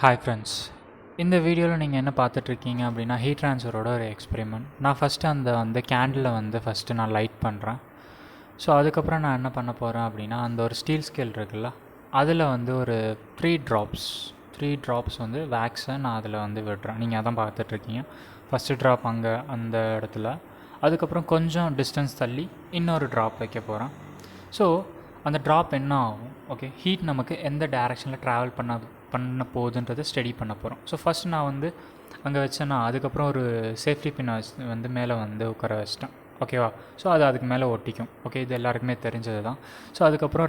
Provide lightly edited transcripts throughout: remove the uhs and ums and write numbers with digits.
Hi friends, இந்த வீடியோவில் நீங்கள் என்ன பார்த்துட்ருக்கீங்க அப்படின்னா ஹீட் ட்ரான்ஸ்ஃபரோட ஒரு எக்ஸ்பெரிமெண்ட். நான் ஃபஸ்ட்டு அந்த கேண்டிலை ஃபஸ்ட்டு நான் லைட் பண்ணுறேன். ஸோ அதுக்கப்புறம் நான் என்ன பண்ண போகிறேன் அப்படின்னா அந்த ஒரு ஸ்டீல் ஸ்கேல் இருக்குல்ல, அதில் ஒரு த்ரீ ட்ராப்ஸ் வேக்ஸை நான் அதில் விடுறேன். நீங்கள் அதான் பார்த்துட்ருக்கீங்க. ஃபஸ்ட்டு ட்ராப் அங்கே அந்த இடத்துல, அதுக்கப்புறம் கொஞ்சம் டிஸ்டன்ஸ் தள்ளி இன்னொரு ட்ராப் வைக்க போகிறேன். ஸோ அந்த ட்ராப் என்ன ஆகும், ஓகே, ஹீட் நமக்கு எந்த டைரெக்ஷனில் ட்ராவல் பண்ண போகுதுன்றதை ஸ்டடி பண்ண போகிறோம். ஸோ ஃபஸ்ட் நான் அங்கே வச்சேன்னா அதுக்கப்புறம் ஒரு சேஃப்டி பின் மேலே உட்கார வச்சிட்டேன். ஓகேவா? ஸோ அது அதுக்கு மேலே ஒட்டிக்கும். ஓகே, இது எல்லாருக்குமே தெரிஞ்சது தான். ஸோ அதுக்கப்புறம்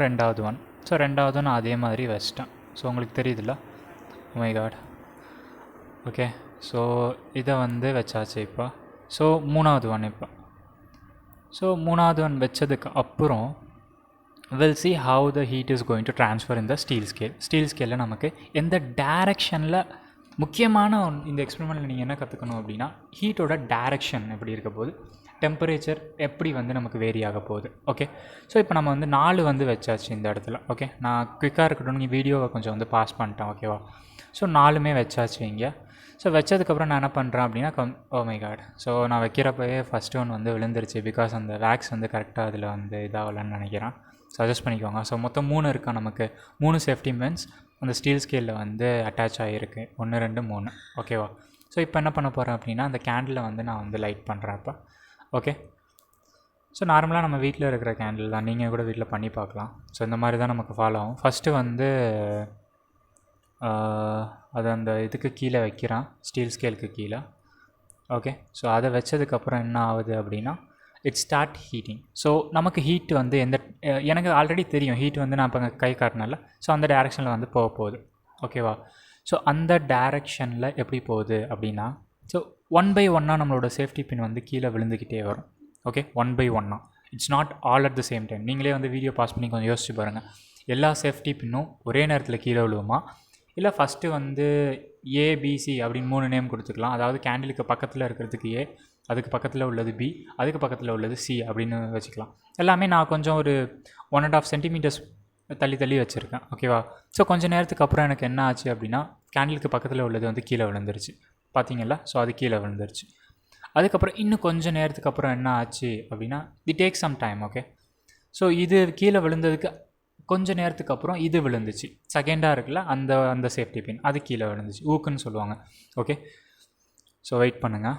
ரெண்டாவது நான் அதே மாதிரி வச்சிட்டேன். ஸோ உங்களுக்கு தெரியுதுல்ல? Oh my God. Okay, so இதை வச்சாச்சு இப்போ. ஸோ மூணாவது ஒன் வச்சதுக்கு அப்புறம் we'll see how the heat is going to transfer in the steel scale. Steel ஸ்கேலில் நமக்கு எந்த டைரெக்ஷனில் முக்கியமான இந்த எக்ஸ்பெரிமெண்ட்டில் நீங்கள் என்ன கற்றுக்கணும் அப்படின்னா ஹீட்டோட டைரெக்ஷன் எப்படி இருக்க போகுது, டெம்பரேச்சர் எப்படி நமக்கு வேரி ஆக போகுது. ஓகே, ஸோ இப்போ நம்ம 4 வச்சாச்சு இந்த இடத்துல. ஓகே, நான் குயிக்காக இருக்கட்டும், நீங்கள் வீடியோவை கொஞ்சம் பாஸ் பண்ணிட்டேன். ஓகேவா? ஸோ 4மே வச்சாச்சு இங்கே. ஸோ வச்சதுக்கப்புறம் நான் என்ன பண்ணுறேன் அப்படின்னா ஓ மை காட். ஸோ நான் வைக்கிறப்பவே ஃபஸ்ட்டு ஒன் விழுந்துருச்சு. பிகாஸ் அந்த வேக்ஸ் கரெக்டாக அதில் இதாகலன்னு நினைக்கிறேன். சஜஸ்ட் பண்ணிக்கோங்க. ஸோ மொத்தம் 3 இருக்கா, நமக்கு 3 சேஃப்டி பின்ஸ் அந்த ஸ்டீல் ஸ்கேலில் அட்டாச் ஆகிருக்கு. 1 2 3. ஓகேவா? ஸோ இப்போ என்ன பண்ண போகிறேன் அப்படின்னா அந்த கேண்டிலை நான் லைட் பண்ணுறேன் இப்போ. ஓகே, ஸோ நார்மலாக நம்ம வீட்டில் இருக்கிற கேண்டில் தான், நீங்கள் கூட வீட்டில் பண்ணி பார்க்கலாம். ஸோ இந்த மாதிரி தான் நமக்கு ஃபாலோ ஆகும். ஃபஸ்ட்டு அது அந்த இதுக்கு கீழே வைக்கிறான், ஸ்டீல் ஸ்கேலுக்கு கீழே. ஓகே, ஸோ அதை வச்சதுக்கப்புறம் என்ன ஆகுது அப்படின்னா இட் ஸ்டார்ட் ஹீட்டிங். ஸோ நமக்கு ஹீட் எந்த எனக்கு ஆல்ரெடி தெரியும் ஹீட் நான் இப்போ கை காட்டினால. ஸோ அந்த டைரெக்ஷனில் போக போகுது. ஓகேவா? ஸோ அந்த டைரெக்ஷனில் எப்படி போகுது அப்படின்னா ஸோ 1 by 1 நம்மளோட சேஃப்டி பின் கீழே விழுந்துக்கிட்டே வரும். Okay, 1 by 1. It's not all at the same time. நீங்களே வீடியோ பாஸ் பண்ணி கொஞ்சம் யோசிச்சு பாருங்கள். எல்லா சேஃப்டி பின்னும் ஒரே நேரத்தில் கீழே விழுவுமா, இல்லை ஃபஸ்ட்டு ஏபிசி அப்படின்னு 3 நேம் கொடுத்துக்கலாம். அதாவது கேண்டிலுக்கு பக்கத்தில் இருக்கிறதுக்கு ஏ, அதுக்கு பக்கத்தில் உள்ளது பி, அதுக்கு பக்கத்தில் உள்ளது சி அப்படின்னு வச்சுக்கலாம். எல்லாமே நான் கொஞ்சம் ஒரு 1.5 சென்டிமீட்டர்ஸ் தள்ளி வச்சுருக்கேன். ஓகேவா? ஸோ கொஞ்சம் நேரத்துக்கு அப்புறம் எனக்கு என்ன ஆச்சு அப்படின்னா கேண்டிலுக்கு பக்கத்தில் உள்ளது கீழே விழுந்துருச்சு. பார்த்தீங்களா? ஸோ அது கீழே விழுந்துருச்சு. அதுக்கப்புறம் இன்னும் கொஞ்சம் நேரத்துக்கு அப்புறம் என்ன ஆச்சு அப்படின்னா it take some time. Okay, so இது கீழே விழுந்ததுக்கு கொஞ்சம் நேரத்துக்கு அப்புறம் இது விழுந்துச்சு. செகண்டாக இருக்குல்ல அந்த சேஃப்டி பின், அது கீழே விழுந்துச்சு. ஊக்குன்னு சொல்லுவாங்க. ஓகே, ஸோ வெயிட் பண்ணுங்கள்.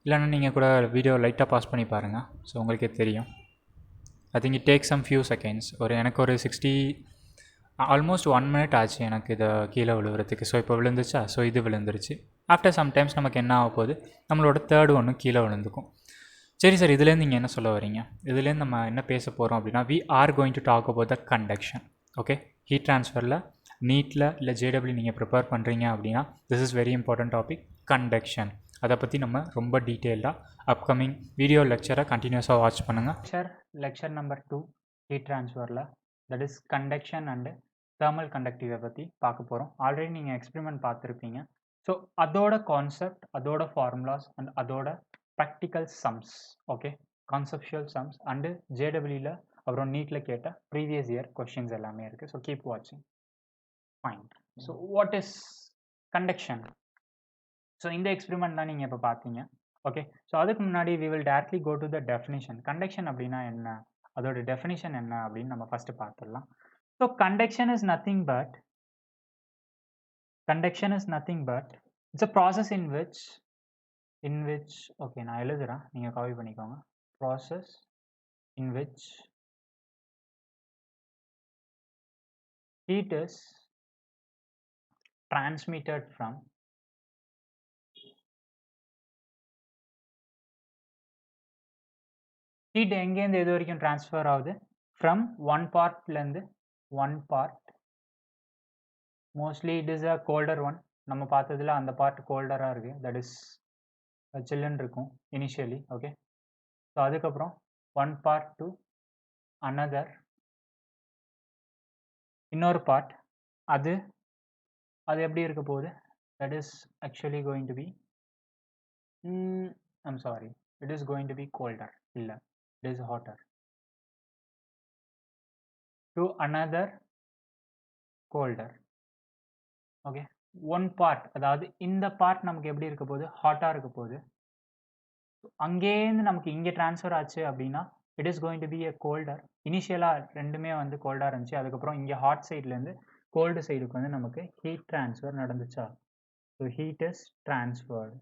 இல்லைன்னா நீங்கள் கூட வீடியோ லைட்டாக பாஸ் பண்ணி பாருங்கள். ஸோ உங்களுக்கே தெரியும். I think it take some few seconds. எனக்கு ஒரு 60 ஆல்மோஸ்ட் 1 minute ஆச்சு எனக்கு இதை கீழே விழுவுறதுக்கு. ஸோ இப்போ விழுந்துச்சா? ஸோ இது விழுந்துருச்சு. ஆஃப்டர் சம்டைம்ஸ் நமக்கு என்ன ஆக போகுது, நம்மளோட தேர்டு ஒன்று கீழே விழுந்துக்கும். சரி சார், இதுலேருந்து நீங்கள் என்ன சொல்ல வரீங்க? இதுலேருந்து நம்ம என்ன பேச போகிறோம் அப்படின்னா we are going to talk about the conduction. Okay, heat ட்ரான்ஸ்ஃபரில் நீட்டில் இல்லை ஜேடபிள்யூ நீங்கள் ப்ரிப்பேர் பண்ணுறீங்க அப்படின்னா this is very important topic, conduction. அதை பற்றி நம்ம ரொம்ப டீட்டெயில்டாக அப்கமிங் வீடியோ லெக்சரை கண்டினியூஸாக வாட்ச் பண்ணுங்கள். லெக்சர் நம்பர் 2 ஹீட் ட்ரான்ஸ்ஃபரில், that is conduction and thermal கண்டக்டிவை பற்றி பார்க்க போகிறோம். ஆல்ரெடி நீங்கள் எக்ஸ்பெரிமெண்ட் பார்த்துருப்பீங்க. ஸோ அதோட கான்செப்ட், அதோட ஃபார்முலாஸ் அண்ட் அதோட practical sums, okay, conceptual sums and ஜேடபிள்யூவில் அப்புறம் நீட்டில் கேட்ட ப்ரீவியஸ் இயர் கொஷின்ஸ் எல்லாமே இருக்குது. ஸோ கீப் வாட்சிங். Fine. So what is conduction? So இந்த எக்ஸ்பெரிமெண்ட் தான் நீங்கள் இப்போ பார்த்தீங்க. ஓகே, ஸோ அதுக்கு முன்னாடி we will directly go to the definition. Conduction அப்படின்னா என்ன, அதோட டெஃபினிஷன் என்ன அப்படின்னு நம்ம ஃபஸ்ட்டு பார்த்துடலாம். So conduction is nothing but it's a process in which okay, நான் எழுதுகிறேன், நீங்கள் காப்பி பண்ணிக்கோங்க. Process in which heat is transmitted from heat எங்கேருந்து எது வரைக்கும் ட்ரான்ஸ்ஃபர் ஆகுது, ஃப்ரம் ஒன் பார்ட்லேருந்து one part. Mostly it is a colder one. நம்ம பார்த்ததுல அந்த பார்ட் கோல்டராக இருக்குது, தட் இஸ் சில்லுன்னு இருக்கும் இனிஷியலி. ஓகே, ஸோ அதுக்கப்புறம் ஒன் பார்ட் டு அனதர், இன்னொரு பார்ட். அது எப்படி இருக்க போகுது, that is actually going to be I'm sorry, it is going to be colder, இல்லை, it is hotter to another colder. Okay, one part, அதாவது இந்த part நமக்கு எப்படி இருக்க போகுது, ஹாட்டாக இருக்க போகுது. அங்கேருந்து நமக்கு இங்கே ட்ரான்ஸ்ஃபர் ஆச்சு அப்படின்னா it is going to B a Coulter. இனிஷியலாக ரெண்டுமே வந்து கோல்டாக இருந்துச்சு, அதுக்கப்புறம் இங்கே ஹாட் சைட்லேருந்து கோல்டு சைடுக்கு வந்து நமக்கு ஹீட் ட்ரான்ஸ்ஃபர் நடந்துச்சா. So heat is transferred.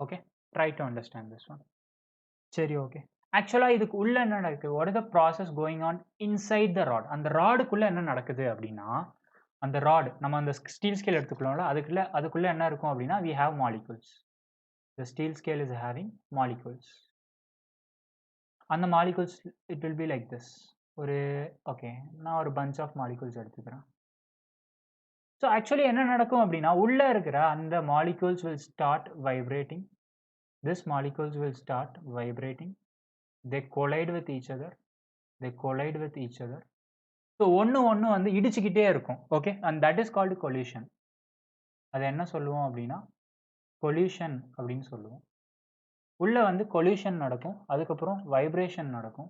Okay, try to understand this one. சரி, ஓகே. ஆக்சுவலாக இதுக்கு உள்ள என்ன நடக்குது, what is the process going on inside the rod. அந்த ராடுக்குள்ளே என்ன நடக்குது அப்படின்னா, அந்த ராட் நம்ம அந்த ஸ்டீல் ஸ்கேல் எடுத்துக்கலாம்ல, அதுக்குள்ளே என்ன இருக்கும் அப்படின்னா we have molecules. The steel scale is having molecules. அந்த molecules it will be like this. ஒரு ஓகே, நான் ஒரு bunch of molecules எடுத்துக்கிறேன். ஸோ ஆக்சுவலி என்ன நடக்கும் அப்படின்னா, உள்ளே இருக்கிற அந்த molecules will start vibrating. This molecules will start vibrating. They collide with each other. They collide with each other. So ஒன்று வந்து இடிச்சுக்கிட்டே இருக்கும். Okay, and that is called coalition. அதை என்ன சொல்லுவோம் அப்படின்னா கொல்யூஷன் அப்படின்னு சொல்லுவோம். உள்ளே வந்து கொல்யூஷன் நடக்கும், அதுக்கப்புறம் வைப்ரேஷன் நடக்கும்.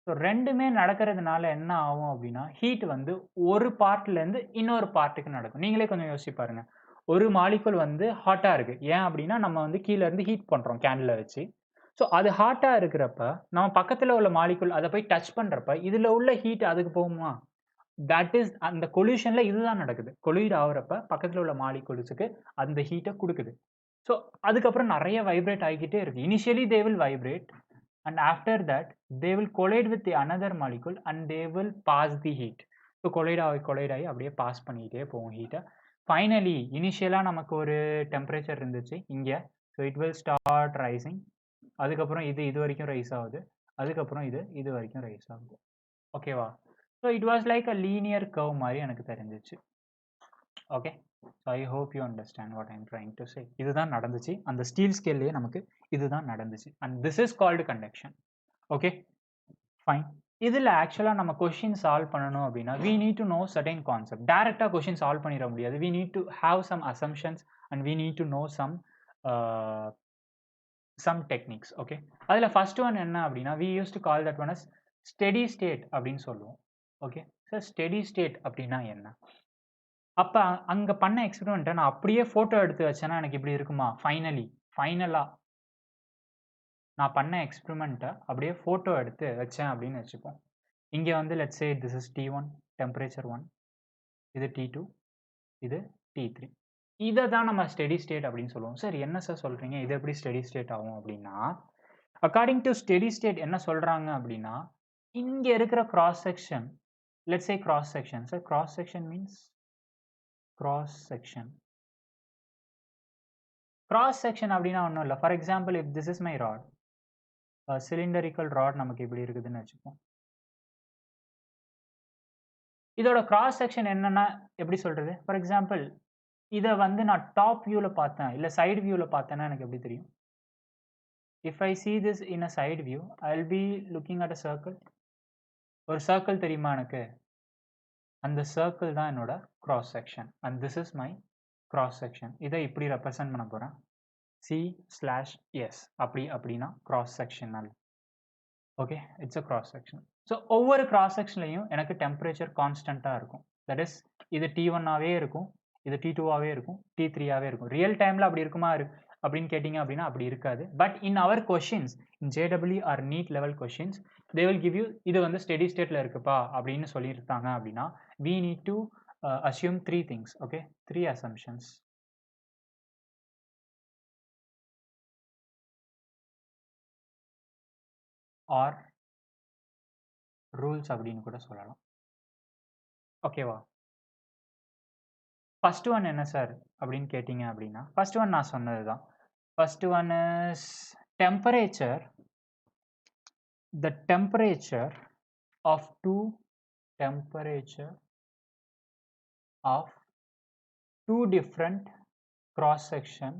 ஸோ ரெண்டுமே நடக்கிறதுனால என்ன ஆகும் அப்படின்னா, ஹீட் வந்து ஒரு பார்ட்லேருந்து இன்னொரு பார்ட்டுக்கு நடக்கும். நீங்களே கொஞ்சம் யோசிச்சு பாருங்கள். ஒரு மாலிகுல் வந்து ஹாட்டாக இருக்குது, ஏன் அப்படின்னா நம்ம வந்து கீழேருந்து ஹீட் பண்ணுறோம் கேண்டில் வச்சு. ஸோ அது ஹாட்டாக இருக்கிறப்ப நம்ம பக்கத்தில் உள்ள மாலிகுல் அதை போய் டச் பண்ணுறப்ப இதில் உள்ள ஹீட் அதுக்கு போகுமா? தட் இஸ் அந்த கொல்யூஷனில் இதுதான் நடக்குது. கொல்யூட் ஆகுறப்ப பக்கத்தில் உள்ள மாலிகுல்ஸுக்கு அந்த ஹீட்டை கொடுக்குது. ஸோ அதுக்கப்புறம் நிறைய வைப்ரேட் ஆகிக்கிட்டே இருக்குது. Initially they will vibrate and after that they will collide with the another molecule and they will pass the heat. So collide ஆகி அப்படியே பாஸ் பண்ணிக்கிட்டே போகும் ஹீட்டை. ஃபைனலி இனிஷியலாக நமக்கு ஒரு டெம்பரேச்சர் இருந்துச்சு இங்கே. So it will start rising. அதுக்கப்புறம் இது வரைக்கும் ரைஸ் ஆகுது, அதுக்கப்புறம் இது வரைக்கும் ரைஸ் ஆகுது. ஓகேவா? So it was like a linear curve மாதிரி எனக்கு தெரிஞ்சிச்சு. Okay, so I hope you understand what I'm trying to say. இதுதான் நடந்துச்சு அந்த ஸ்டீல் ஸ்கேல்லையே, நமக்கு இதுதான் நடந்துச்சு. And this is called conduction. Okay, fine. இதில் ஆக்சுவலாக நம்ம கொஷின் சால்வ் பண்ணணும் அப்படின்னா we need to know certain concept. டேரெக்டாக கொஷின் சால்வ் பண்ணிட முடியாது. we need to have some assumptions and we need to know some techniques. Okay, அதில் first one என்ன அப்படின்னா we used to call that one as steady state அப்படின்னு சொல்லுவோம். Okay sir, steady state அப்படின்னா என்ன? அப்போ அங்கே பண்ண எக்ஸ்பெரிமெண்ட்டை நான் அப்படியே ஃபோட்டோ எடுத்து வச்சேன்னா எனக்கு இப்படி இருக்குமா? ஃபைனலாக நான் பண்ண எக்ஸ்பெரிமெண்ட்டை அப்படியே ஃபோட்டோ எடுத்து வச்சேன் அப்படின்னு வச்சுப்போம். இங்கே வந்து let's say this is T1, temperature 1, இது T2, இது T3. இதை தான் நம்ம ஸ்டெடி ஸ்டேட் அப்படின்னு சொல்லுவோம். சார் என்ன சார் சொல்கிறீங்க, இது எப்படி ஸ்டெடி ஸ்டேட் ஆகும் அப்படின்னா, அக்கார்டிங் டு ஸ்டெடி ஸ்டேட் என்ன சொல்கிறாங்க அப்படின்னா, இங்கே இருக்கிற cross section, let's say cross section. Sir cross section means cross section. Cross section அப்படின்னா ஒன்றும் இல்லை. For example if this is my rod, cylindrical rod நமக்கு இப்படி இருக்குதுன்னு வச்சுப்போம். இதோட கிராஸ் செக்ஷன் என்னன்னா எப்படி சொல்றது? ஃபார் எக்ஸாம்பிள் இதை வந்து நான் டாப் வியூவில் பார்த்தேன் இல்லை சைடு வியூவில் பார்த்தேன்னா எனக்கு எப்படி தெரியும்? If I see this in a side view, I'll be looking at a circle. ஒரு சர்க்கிள் தெரியுமா எனக்கு? அந்த சர்க்கிள் தான் என்னோட cross section and this is my cross section. இதை இப்படி ரெப்ரசன்ட் பண்ண போகிறேன், C/S அப்படின்னா cross sectional. Okay, it's a cross section. So ஒவ்வொரு கிராஸ் செக்ஷன்லையும் எனக்கு டெம்பரேச்சர் கான்ஸ்டண்ட்டாக இருக்கும். தட் இஸ் இது T1ஆகவே இருக்கும், இது T2ஆகவே இருக்கும், T3ஆகவே இருக்கும். ரியல் டைமில் அப்படி இருக்குமா அப்படின்னு கேட்டிங்க அப்படின்னா அப்படி இருக்காது. But in our questions, in JEE or NEET level questions, they will give you இது வந்து ஸ்டெடி ஸ்டேட்டில் இருக்குப்பா அப்படின்னு சொல்லியிருக்காங்க அப்படின்னா we need to assume 3 things. Okay, 3 assumptions. or rules அப்படின்னு கூட சொல்லலாம். ஓகேவா? ஃபர்ஸ்ட் ஒன் என்ன சார் அப்படின்னு கேட்டிங்க அப்படின்னா, ஃபர்ஸ்ட் ஒன் நான் சொன்னது தான். First one is temperature. the temperature of two different cross section,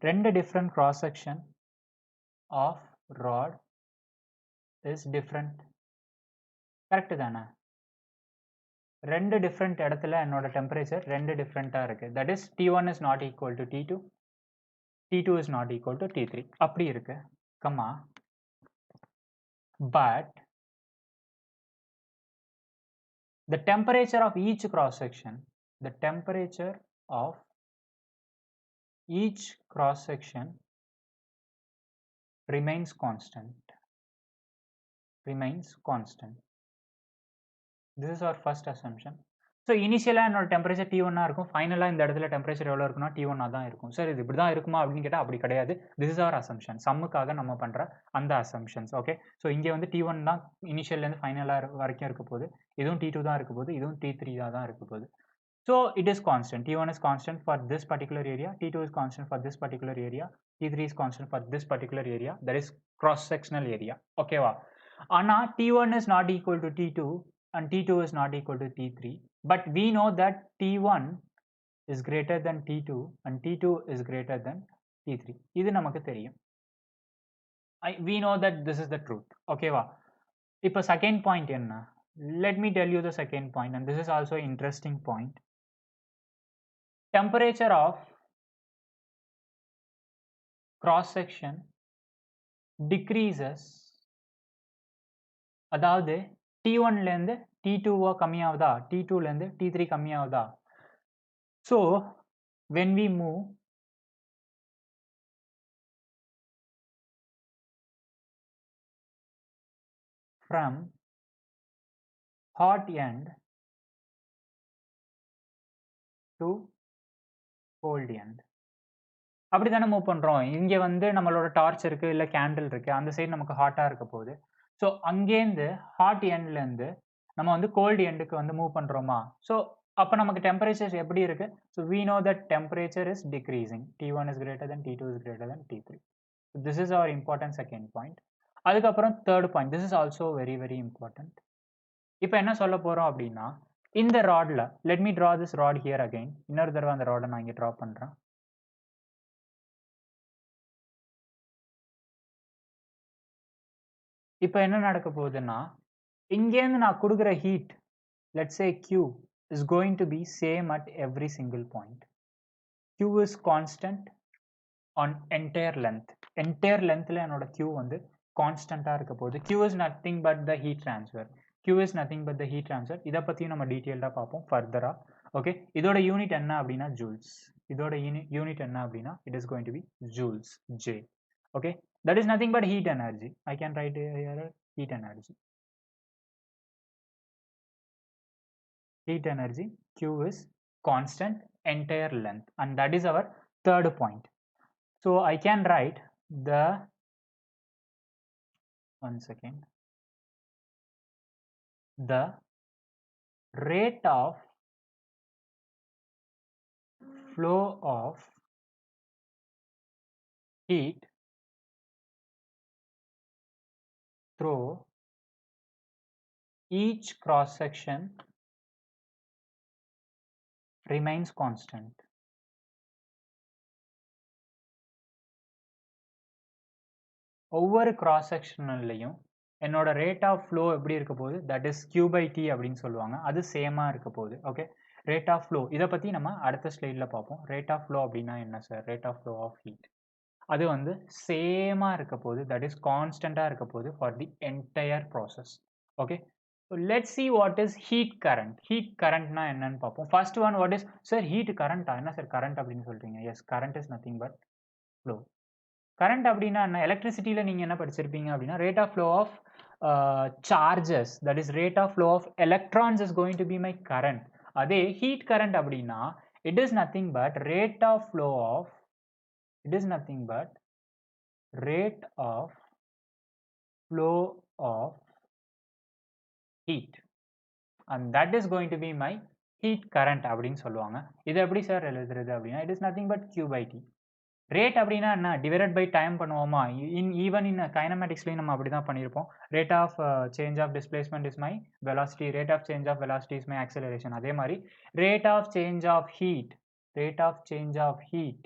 ரெண்டு different cross section of rod is different. Correct தானே? ரெண்டு டிஃப்ரெண்ட் இடத்துல என்னோட டெம்பரேச்சர் ரெண்டு டிஃப்ரெண்ட்டாக இருக்குது. That is T1 is not equal to T2, T2 is not equal to T3 அப்படி இருக்கு கம்மா. But the temperature of each cross section, the temperature of each cross section remains constant. This is our first assumption. So initially என்னோட temperature T1 இருக்கும், ஃபைனலாக இந்த இடத்துல temperature எவ்வளோ இருக்குன்னா T1 தான் இருக்கும். சார் இது இப்படி தான் இருக்குமா அப்படின்னு கேட்டால் அப்படி கிடையாது. திஸ் இஸ் அவர் அசம்ஷன், சம்முக்காக நம்ம பண்ணுற அந்த அசம்ஷன்ஸ். ஓகே, ஸோ இங்கே வந்து T1 தான் இனிஷியல்லேருந்து ஃபைனலாக வரைக்கும் இருக்க போகுது, இதுவும் T2 தான் இருக்க போகுது, இதுவும் T3 தான் இருக்க போகுது. So it is constant. T1 is constant for this particular area, T2 is constant for this particular area, T3 is constant for this particular area, that is cross-sectional area. Okay, wow. Ana T1 is not equal to T2 and T2 is not equal to T3, but we know that T1 is greater than T2 and T2 is greater than T3. இது நமக்கு தெரியும். We know that this is the truth. Okay, wow. இப்போ second point என்ன? Let me tell you the second point, and this is also an interesting point. Temperature of cross section decreases, அதாவது T1 லேருந்து T2 கம்மியாகுதா, T2 லேருந்து T3 கம்மியாகுதா. So when we move from hot end to cold end, அப்படி தானே move பண்ணுறோம். இங்கே வந்து நம்மளோட torch இருக்குது, இல்லை candle இருக்குது, அந்த சைடு நமக்கு ஹாட்டாக இருக்க போகுது. ஸோ அங்கேருந்து ஹாட் எண்ட்லேருந்து நம்ம வந்து கோல்டு எண்டுக்கு வந்து மூவ் பண்ணுறோமா. ஸோ அப்போ நமக்கு டெம்பரேச்சர் எப்படி இருக்குது? So we know that temperature is decreasing. T1 is greater than T2 is greater than T3. So this is our important second point. அதுக்கப்புறம் third point, this is also very very important. இப்போ என்ன சொல்ல போகிறோம் அப்படின்னா, இந்த ராடில் let me draw this rod here again. இன்னொரு தடவை அந்த ராடை நான் இங்கே ட்ரா பண்ணுறேன். இப்போ என்ன நடக்க போகுதுன்னா, இங்கேருந்து நான் கொடுக்குற heat, let's say Q is going to be same at every single point. Q is constant on entire length. Entire lengthல என்னோட Q வந்து கான்ஸ்டன்ட்டாக இருக்க போகுது. Q is nothing but the heat transfer. Q is nothing but the heat transfer. இதை பற்றியும் நம்ம டீட்டெயில்டாக பார்ப்போம் ஃபர்தராக. ஓகே, இதோட யூனிட் என்ன அப்படின்னா ஜூல்ஸ். இதோட யூனிட் என்ன அப்படின்னா it is going to be joules, J. Okay, that is nothing but heat energy. I can write here heat energy. Heat energy, Q is constant entire length, and that is our third point. So I can write the, one second, the rate of flow of heat through each cross section remains constant. ஒவ்வொரு cross செக்ஷன்லையும் என்னோட rate of flow எப்படி இருக்க போகுது, that is Q/T அப்படின்னு சொல்லுவாங்க, அது சேமாக இருக்க போகுது. ஓகே, ரேட் ஆஃப் ஃப்ளோ இதை பற்றி நம்ம அடுத்த ஸ்லைடில் பார்ப்போம். ரேட் ஆஃப் ஃப்ளோ அப்படின்னா என்ன sir? Rate of flow of heat அது வந்து சேமாக இருக்க போகுது, தட் இஸ் கான்ஸ்டண்ட்டாக இருக்க போகுது for the entire process. Okay, so let's see what is heat current. Heat கரண்ட்னா என்னன்னு பார்ப்போம். First one, what is sir heat கரண்டா? என்ன சார் கரண்ட் அப்படின்னு சொல்கிறீங்க? Yes, current is nothing but flow. Current அப்படின்னா என்ன? எலக்ட்ரிசிட்டியில் நீங்கள் என்ன படிச்சிருப்பீங்க அப்படின்னா, rate of flow of charges, that is rate of flow of electrons is going to be my current. அதே ஹீட் கரண்ட் அப்படின்னா it is nothing but rate of flow of, it is nothing but rate of flow of heat, and that is going to be my heat current அப்படின்னு சொல்லுவாங்க. இது எப்படி sir எழுதுறது அப்படின்னா, it is nothing but Q/T. Rate அப்படின்னா என்ன? Divided by time பண்ணுவோமா? Even in கைனமேட்டிக்ஸ்லையும் நம்ம அப்படி தான் பண்ணியிருப்போம். Rate of change of displacement is my velocity, rate of change of velocity is my acceleration. அதே மாதிரி rate of change of heat, rate of change of heat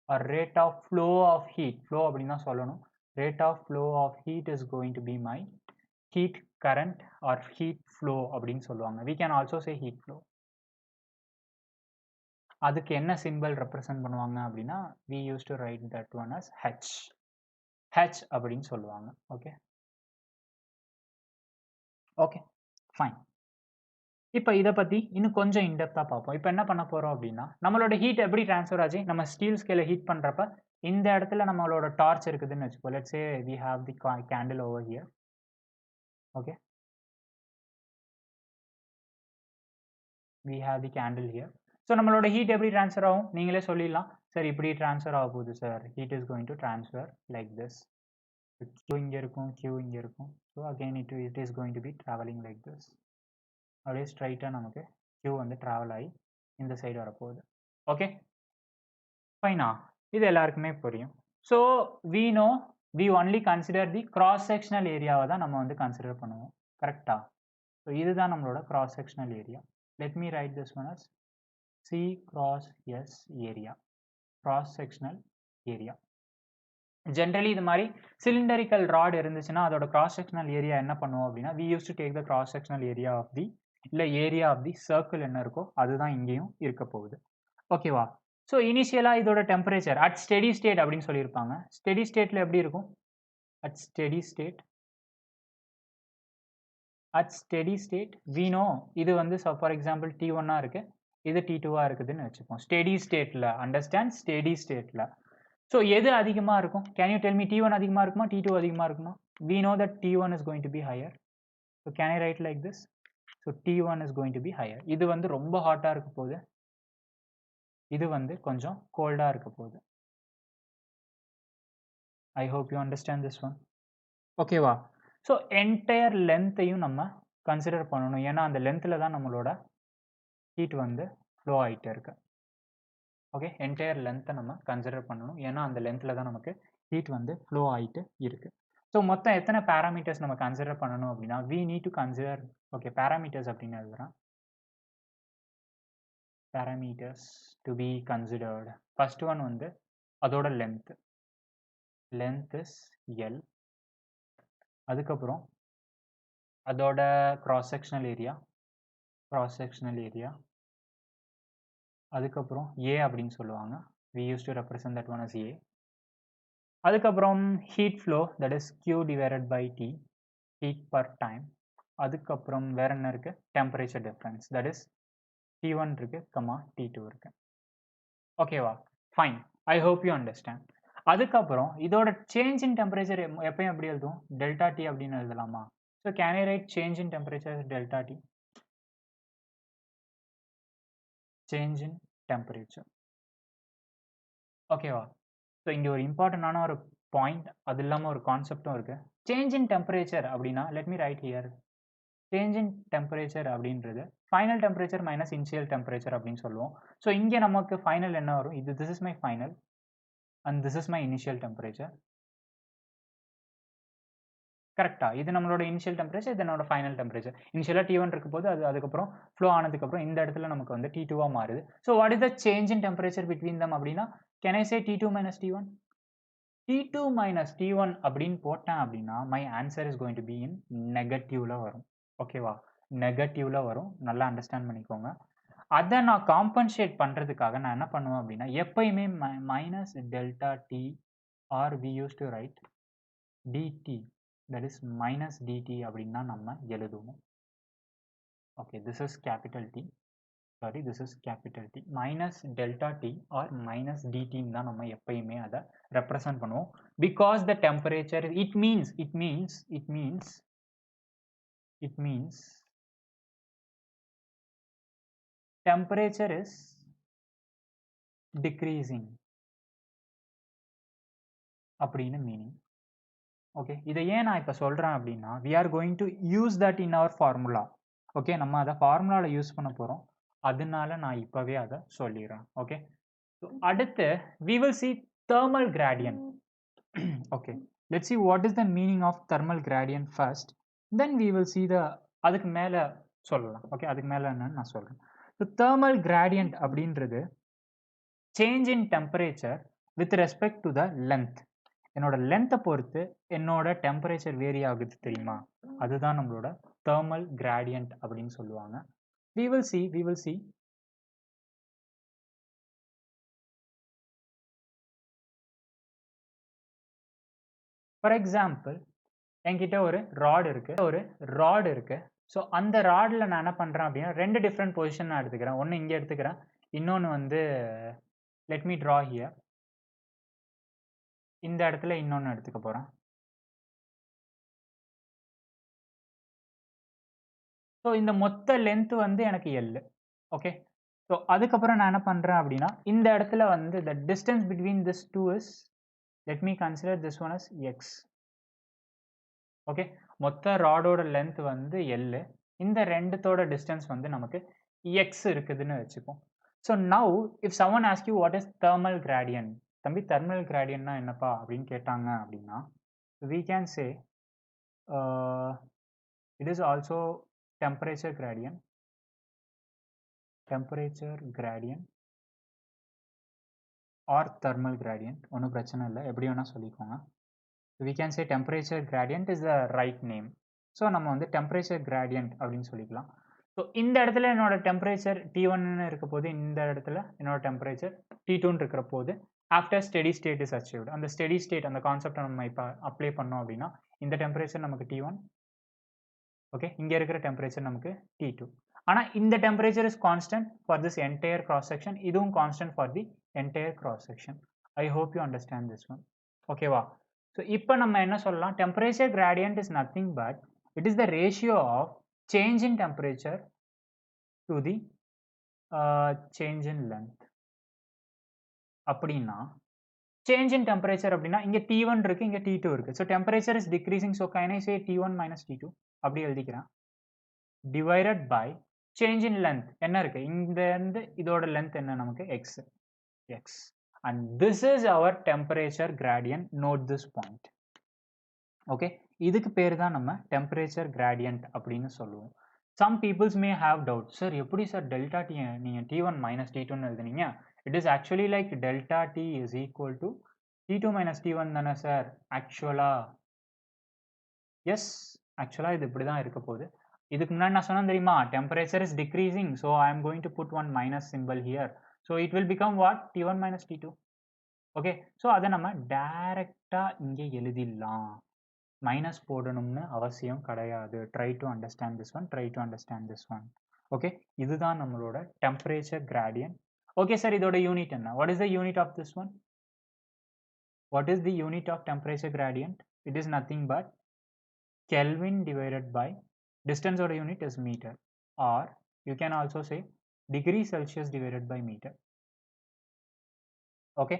or rate of flow of heat, flow அப்படினா சொல்லணும், rate of flow of heat is going to be my heat current or heat flow அப்படின்னு சொல்லுவாங்க. we can also say heat flow. அதுக்கு என்ன simple represent பண்ணுவாங்க அப்படின்னா, we used to write that one as H. H அப்படின்னு சொல்லுவாங்க. Okay, okay, fine. இப்போ இதை பற்றி இன்னும் கொஞ்சம் இன்டெப்த்தாக பார்ப்போம். இப்போ என்ன பண்ண போகிறோம் அப்படின்னா, நம்மளோட ஹீட் எப்படி ட்ரான்ஸ்ஃபர் ஆச்சு? நம்ம ஸ்டீல் ஸ்கேலை ஹீட் பண்ணுறப்ப இந்த இடத்துல நம்மளோட டார்ச் இருக்குதுன்னு வச்சுக்கோ. Let's say we have the candle over here. Okay, we have the candle here. So நம்மளோட ஹீட் எப்படி ட்ரான்ஸ்ஃபர் ஆகும்? நீங்களே சொல்லிடலாம். சார் இப்படி ட்ரான்ஸ்ஃபர் ஆக போகுது sir. Heat is going to transfer like this. Q இங்கே இருக்கும், Q இங்கே இருக்கும். So again it is going to be travelling like this. அப்படியே ஸ்ட்ரைட்டாக நமக்கு Q வந்து ட்ராவல் ஆகி இந்த சைடு வரப்போகுது. ஓகே ஃபைனா, இது எல்லாருக்குமே புரியும். So we know we only consider the cross sectional ஏரியாவை தான் நம்ம வந்து கன்சிடர் பண்ணுவோம். கரெக்டா? ஸோ இதுதான் நம்மளோட cross sectional area. Let me write this one as C cross S area, cross sectional area. Generally இது மாதிரி சிலிண்டரிக்கல் ராட் இருந்துச்சுன்னா அதோட கிராஸ் செக்ஷனல் ஏரியா என்ன பண்ணுவோம் அப்படின்னா, we use to take the cross sectional area of the இல்லை area of the circle என்ன இருக்கோ அதுதான் இங்கேயும் இருக்க போகுது. ஓகேவா? ஸோ இனிஷியலாக இதோட டெம்பரேச்சர் அட் ஸ்டெடி ஸ்டேட் அப்படின்னு சொல்லியிருப்பாங்க. ஸ்டெடி ஸ்டேட்டில் எப்படி இருக்கும்? At steady state we know இது வந்து ஃபார் எக்ஸாம்பிள் T1 இருக்குது, இது T2 இருக்குதுன்னு வச்சுப்போம். ஸ்டெடி ஸ்டேட்டில், அண்டர்ஸ்டாண்ட், ஸ்டெடி ஸ்டேட்டில். ஸோ எது அதிகமாக இருக்கும்? Can you tell me? T1 அதிகமாக இருக்குமா, T2 அதிகமாக இருக்குமா? we know that T1 is going to be higher. So can I write like this? So T1 is going to be higher. இது வந்து ரொம்ப ஹாட்டாக இருக்க போகுது, இது வந்து கொஞ்சம் கோல்டாக இருக்க போகுது. ஐ hope you understand this one. ஓகேவா? ஸோ என்டையர் லென்த்தையும் நம்ம கன்சிடர் பண்ணணும். ஏன்னா அந்த லென்த்தில் தான் நம்மளோட ஹீட் வந்து ஃப்ளோ ஆகிட்டே இருக்கு. ஓகே, என்டையர் லென்த்தை நம்ம கன்சிடர் பண்ணணும். ஏன்னா அந்த லென்த்தில் தான் நமக்கு ஹீட் வந்து ஃப்ளோ ஆகிட்டு இருக்கு. ஸோ மொத்தம் எத்தனை பேராமீட்டர்ஸ் நம்ம கன்சிடர் பண்ணணும் அப்படின்னா, we need to consider, okay, parameters அப்படின்னு எழுதுறேன். Parameters to be considered. First one வந்து அதோட லென்த் இஸ் எல். அதுக்கப்புறம் அதோட கிராஸ் செக்ஷனல் ஏரியா, அதுக்கப்புறம் ஏ அப்படின்னு சொல்லுவாங்க. We use to represent that one as A. அதுக்கப்புறம் heat flow, that is Q divided by T, heat per time. அதுக்கப்புறம் வேற என்ன இருக்கு? Temperature difference, that is T1 இருக்கு, T2 இருக்கு. ஓகேவா? Fine, I hope you understand. அதுக்கப்புறம் இதோட சேஞ்ச் இன் டெம்பரேச்சர் எப்பயும் எப்படி எழுதும்? டெல்டா T அப்படின்னு எழுதலாமா? So can I write change in temperature delta T? Change in temperature. ஓகேவா? ஸோ இங்கே ஒரு இம்பார்ட்டண்டான ஒரு பாயிண்ட், அது இல்லாமல் ஒரு கான்செப்டும் இருக்குது. சேஞ்ச் இன் டெம்பரேச்சர் அப்படின்னா, let me write here. Change in temperature அப்படின்றது final temperature minus initial temperature அப்படின்னு சொல்லுவோம். ஸோ இங்கே நமக்கு ஃபைனல் என்ன வரும்? This is my final and this is my initial temperature. கரெக்டா? இது நம்மளோட இனிஷியல் டெம்பரேச்சர், இது என்னோட ஃபைனல் டெம்பரேச்சர். இனிஷியலாக T1 இருக்க போது அதுக்கப்புறம் ஃப்ளோ ஆனதுக்கப்புறம் இந்த இடத்துல நமக்கு வந்து T2 மாறுது. So what is the change in temperature between them அப்படின்னா, can I say T2 minus T1? T2 minus T1 அப்படின்னு போட்டேன் அப்படின்னா my answer is going to be in நெகட்டிவ்ல வரும். ஓகேவா? நெகட்டிவ்ல வரும். நல்லா அண்டர்ஸ்டாண்ட் பண்ணிக்கோங்க. அதை நான் காம்பன்சேட் பண்ணுறதுக்காக நான் என்ன பண்ணுவேன் அப்படின்னா, எப்பயுமே minus delta T or we use to write DT, that is minus DT அப்படின்னு தான் நம்ம எழுதுவோம். Okay, this is capital T, sorry this is capital T. Minus delta T or minus டிடின்னு தான் நம்ம எப்பயுமே அதை ரெப்ரசன்ட் பண்ணுவோம். Because the temperature, it means temperature is decreasing அப்படின்னு மீனிங். ஓகே, இதை ஏன் நான் இப்போ சொல்கிறேன் அப்படின்னா, we are going to use that in our formula. Okay, நம்ம அதை ஃபார்முலாவில் யூஸ் பண்ண போகிறோம். அதனால நான் இப்போவே அதை சொல்லிடுறேன். ஓகே, ஸோ அடுத்து we will see thermal gradient. Okay, let's see what is the meaning of thermal gradient first, then we will see the, அதுக்கு மேலே சொல்லலாம். ஓகே, அதுக்கு மேலே என்னன்னு நான் சொல்கிறேன். ஸோ thermal gradient அப்படின்றது change in temperature with respect to the length. என்னோட லென்த்தை பொறுத்து என்னோட டெம்பரேச்சர் வேரி ஆகுது தெரியுமா? அதுதான் நம்மளோட thermal gradient அப்படின்னு சொல்லுவாங்க. we will see for example, என்கிட்ட ஒரு ராட் இருக்கு, ஸோ அந்த ராடில் நான் என்ன பண்ணுறேன் அப்படின்னா 2 டிஃப்ரெண்ட் பொசிஷன் நான் எடுத்துக்கிறேன். ஒன்று இங்கே எடுத்துக்கிறேன், இன்னொன்று வந்து லெட் மீ ட்ரா ஹியர். இந்த இடத்துல இன்னொன்று எடுத்துக்க போகிறேன். ஸோ இந்த மொத்த லென்த் வந்து எனக்கு எல். ஓகே, ஸோ அதுக்கப்புறம் நான் என்ன பண்ணுறேன் அப்படின்னா இந்த இடத்துல வந்து the distance between this two is, let me consider this one as x. Okay, மொத்த ராடோட லென்த் வந்து எல், இந்த ரெண்டுத்தோட டிஸ்டன்ஸ் வந்து நமக்கு எக்ஸ் இருக்குதுன்னு வச்சுப்போம். So now if someone ask you what is thermal gradient, தம்பி தெர்மல் கிராடியன்ட்னா என்னப்பா அப்படின்னு கேட்டாங்க அப்படின்னா we can say it is also temperature gradient or thermal gradient, ஒன்றும் பிரச்சனை இல்லை, எப்படி வேணால் சொல்லிக்கோங்க. we can say temperature gradient is the right name. So நம்ம வந்து temperature gradient அப்படின்னு சொல்லிக்கலாம். ஸோ இந்த இடத்துல என்னோட டெம்பரேச்சர் T1ன்னு இருக்க போது, இந்த இடத்துல என்னோட டெம்பரேச்சர் T2ன்னு இருக்கிற போது after steady state is achieved. அந்த ஸ்டெடி ஸ்டேட் அந்த கான்செப்டை நம்ம இப்போ அப்ளை பண்ணோம் அப்படின்னா இந்த டெம்பரேச்சர் நமக்கு T1, ஓகே, இங்கே இருக்கிற டெம்பரேச்சர் நமக்கு T2. ஆனால் இந்த temperature is constant for this entire cross section, இதுவும் constant for the entire cross section. I hope you understand this one. ஓகேவா? ஸோ இப்போ நம்ம என்ன சொல்லலாம், temperature gradient is nothing but it is the ratio of change in temperature to the change in length. அப்படின்னா change in temperature அப்படின்னா இங்கே T1 இருக்குது, இங்கே T2 இருக்குது. So temperature is decreasing. So can I say T1 minus T2 அப்படி எழுதிக்கிறேன், divided by change in length என்ன இருக்குது, இந்த இருந்து இதோட லென்த் என்ன நமக்கு x. X and this is our temperature gradient. Note this point. Okay, இதுக்கு பேர் தான் நம்ம டெம்பரேச்சர் கிராடியன்ட் அப்படின்னு சொல்லுவோம். Some peoples may have doubt, sir எப்படி சார் டெல்டா டி நீங்கள் T1 minus T2ன்னு எழுதுனீங்க? It is actually like delta T is equal to T2 minus T1 தானே சார் ஆக்சுவலாக? எஸ், ஆக்சுவலாக இது இப்படி தான் இருக்க போகுது. இதுக்கு முன்னாடி நான் சொன்னேன் தெரியுமா, temperature is decreasing, so I am going to put one minus simple here. So it will become what, T1 minus T2. Okay, so அதை நம்ம டைரெக்டாக இங்கே எழுதிடலாம், மைனஸ் போடணும்னு அவசியம் கிடையாது. Try to understand this one, try to understand this one. Okay, இதுதான் நம்மளோட டெம்பரேச்சர் கிராடியன்ட். ஓகே சார், இதோட யூனிட் என்ன? What is the unit of this one? What is the unit of temperature gradient? It is nothing but Kelvin divided by distance ஓட unit is metre, or you can also say degree Celsius divided by metre. Okay,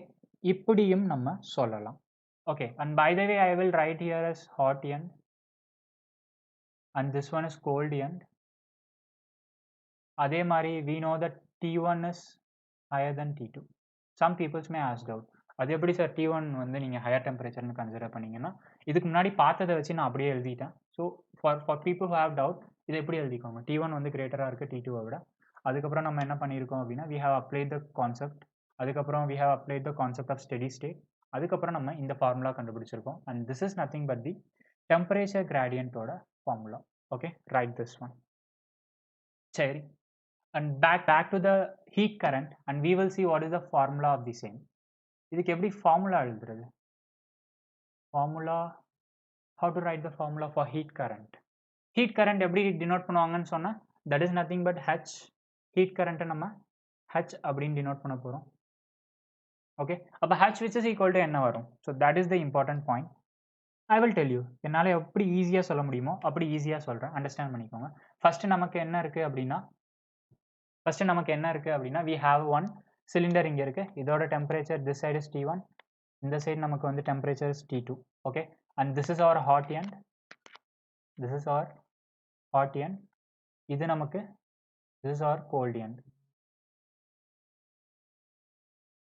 இப்படியும் நம்ம சொல்லலாம். Okay, and by the way I will write here as hot end and this one is cold end. அதே மாதிரி we know that T1 is higher than T2. some peoples may ask out, அது எப்படி sir T1 வந்து நீங்கள் higher டெம்பரேச்சர்னு consider பண்ணிங்கன்னா, இதுக்கு முன்னாடி பார்த்ததை வச்சு நான் அப்படியே எழுதிட்டேன். So for people who have doubt, இதை எப்படி எழுதிக்கோங்க, T1 வந்து கிரேட்டராக இருக்குது T2வை விட. அதுக்கப்புறம் நம்ம என்ன பண்ணியிருக்கோம் அப்படின்னா we have applied the concept, அதுக்கப்புறம் we have applied the concept of steady state, அதுக்கப்புறம் நம்ம இந்த ஃபார்முலா கண்டுபிடிச்சிருக்கோம். and this is nothing but the temperature gradient ஓட formula. Okay, write this one. சரி, and back to the heat current and we will see what is the formula of the same. இதுக்கு எப்படி formula எழுதுறது? Formula, how to write the formula for heat current? heat current எப்படி denote பண்ணுவாங்கன்னு சொன்னால் that is nothing but H. heat current நம்ம H அப்படின்னு denote பண்ண போகிறோம். ஓகே, அப்போ H which is equal to என்ன வரும்? So that is the important point. I will tell you, என்னால் எப்படி ஈஸியாக சொல்ல முடியுமோ அப்படி ஈஸியாக சொல்கிறேன், அண்டர்ஸ்டாண்ட் பண்ணிக்கோங்க. ஃபஸ்ட்டு நமக்கு என்ன இருக்குது அப்படின்னா we have one சிலிண்டர் இங்கே இருக்குது, இதோட temperature this side is T1, இந்த சைடு நமக்கு வந்து temperature is T2. Okay, and this is our hot end, இது நமக்கு this is our cold end.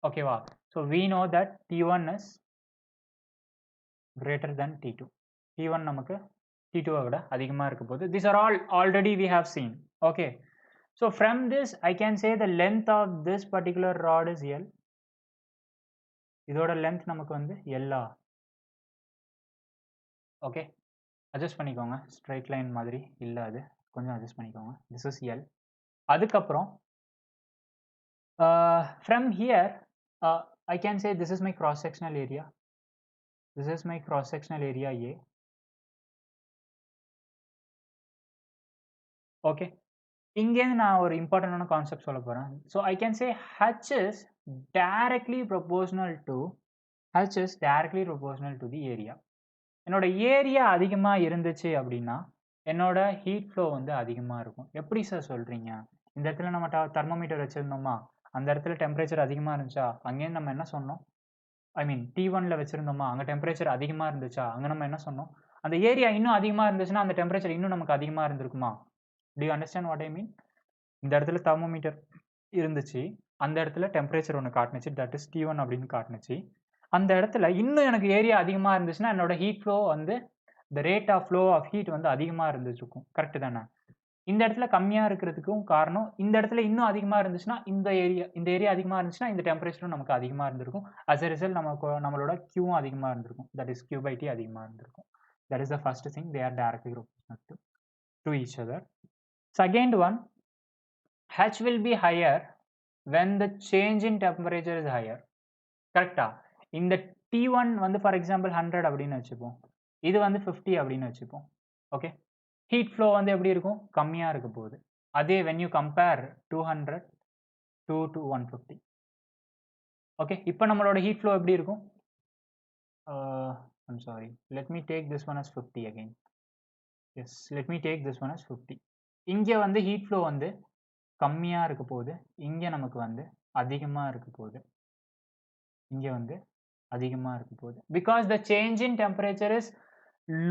ஓகேவா? So we know that T1 is greater than T2. T1 நமக்கு T2வை விட அதிகமாக இருக்க போது. these are all already we have seen. okay, so from this I can say the length of this particular rod is L. இதோட length நமக்கு வந்து L. Okay, adjust பண்ணிக்கோங்க, straight line மாதிரி இல்லை, அது கொஞ்சம் அட்ஜஸ்ட் பண்ணிக்கோங்க. this is L. அதுக்கப்புறம் from here I can say this is my cross sectional area. this is my cross sectional area A. Okay, இங்கேருந்து நான் ஒரு இம்பார்ட்டண்டான கான்செப்ட் சொல்ல போகிறேன். So I can say H is directly proportional to H is directly proportional to the area. என்னோட area அதிகமாக இருந்துச்சு அப்படின்னா என்னோட ஹீட் ஃப்ளோ வந்து அதிகமாக இருக்கும். எப்படி சார் சொல்கிறீங்க? இந்த இடத்துல நம்ம தெர்மோமீட்டர் வச்சுருந்தோமா, அந்த இடத்துல டெம்பரேச்சர் அதிகமாக இருந்துச்சா, அங்கேயும் நம்ம என்ன சொன்னோம்? ஐ மீன் T1ல வச்சுருந்தோமா, அங்கே டெம்பரேச்சர் அதிகமாக இருந்துச்சா, அங்கே நம்ம என்ன சொன்னோம்? அந்த ஏரியா இன்னும் அதிகமாக இருந்துச்சுன்னா அந்த டெம்பரேச்சர் இன்னும் நமக்கு அதிகமாக இருந்திருக்குமா? Do you understand what I mean? இந்த இடத்துல தெர்மோமீட்டர் இருந்துச்சு, அந்த இடத்துல டெம்பரேச்சர் ஒன்று காட்டுனுச்சு, தட் இஸ் T1 அப்படின்னு காட்டுனுச்சு. அந்த இடத்துல இன்னும் எனக்கு ஏரியா அதிகமாக இருந்துச்சுன்னா என்னோட ஹீட் ஃப்ளோ வந்து the rate of flow of heat வந்து அதிகமாக இருந்துச்சுருக்கும். கரெக்டு தானே? இந்த இடத்துல கம்மியாக இருக்கிறதுக்கும் காரணம் இந்த இடத்துல இன்னும் அதிகமாக இருந்துச்சுன்னா இந்த ஏரியா அதிகமாக இருந்துச்சுன்னா இந்த டெம்பரேச்சரும் நமக்கு அதிகமாக இருந்திருக்கும். அஸ் எ ரிசல்ட் நம்மளோட Qவும் அதிகமாக இருந்திருக்கும். தட் இஸ் Q/T அதிகமாக இருந்திருக்கும். That is the first thing. They are directly proportional to each other. Second one, H will be higher when the change in temperature is higher. கரெக்டா? இந்த T1 வந்து for example 100 அப்படின்னு வச்சுப்போம், இது வந்து 50 அப்படின்னு வச்சுப்போம். ஓகே, ஹீட் ஃப்ளோ வந்து எப்படி இருக்கும்? கம்மியாக இருக்க போகுது. அதே when you compare 200 to 150. Okay, இப்போ நம்மளோட ஹீட் ஃப்ளோ எப்படி இருக்கும்? I'm sorry, let me take this one as 50 again. Yes, let me take this one as 50. இங்கே வந்து ஹீட் ஃப்ளோ வந்து கம்மியாக இருக்க போகுது, இங்கே நமக்கு வந்து அதிகமாக இருக்க போகுது, இங்கே வந்து அதிகமாக இருக்க போகுது. Because the change in temperature is